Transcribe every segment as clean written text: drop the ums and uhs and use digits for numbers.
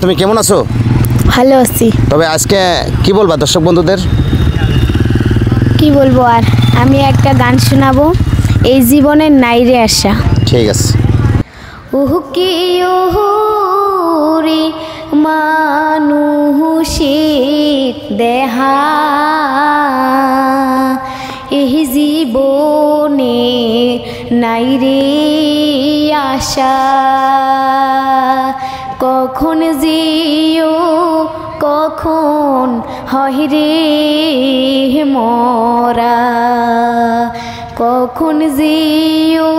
তুমি কেমন আছো? ভালো আছি। তবে আজকে কি বলবা দর্শক বন্ধুদের? কি বলবো আর, আমি একটা গান শোনাবো, এই জীবনের নাইরে আশা। ঠিক আছে। ওহ কি ওরে মানুষের দেহা, এই জীবনে নাইরে আশা, কখন জিও কখন হয় রে মরা, কখন জিও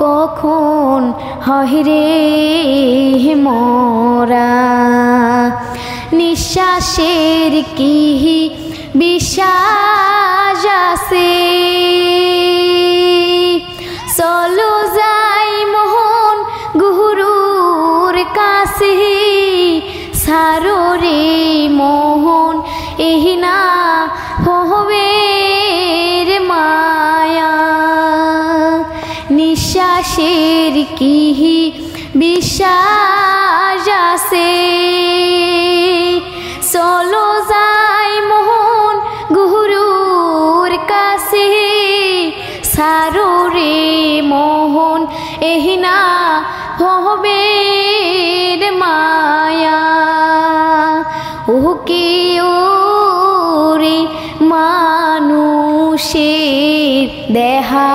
কখন হয় রে মরা। নিঃশ্বাসের কি বিশ্বাস আছে, চলো যাই মোহন গুরুর কাছে, সারো রে মোহন এহি না হবে রে মায়া। নিঃশ্বাসের কি বিশ্বাস আছে, চলো যাই মোহন গুরুর কাছে, সারো রে মোহন এহি না হবে রে মায়া। ও কি ওরে মানুষের দেহা,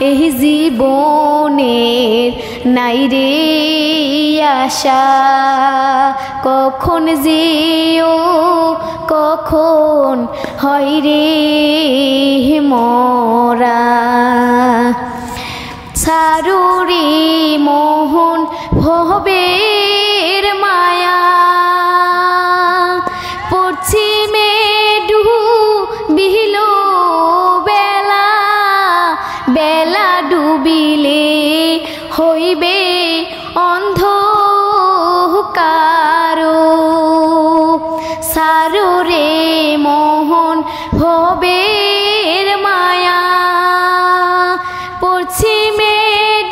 এই জীবনের নাইরে আশা, কখন জিও কখন হয় রে মরা। ছাড়ো রে মোহন ভবের মায়া, পশ্চিমে ডুবিল বেলা, বেলা ডুবিলে হইবে অন্ধকার। সারো রে মোহন ভবের মায়া, পশ্চিমে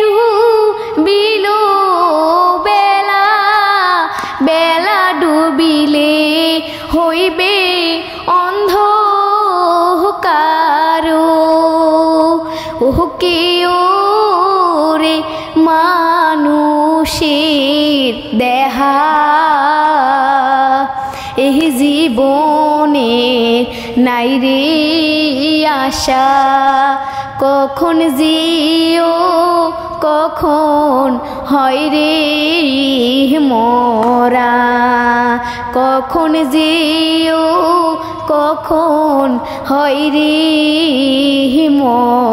ডুবিল বেলা, বেলা ডুবিলে হইবে অন্ধকার। ওহ কি ওরে মানুষের দেহা, এই জীবনের নাইরে আশা, কখন জিও কখন হয় রে মরা, কখন জিও কখন হয় রে মরা।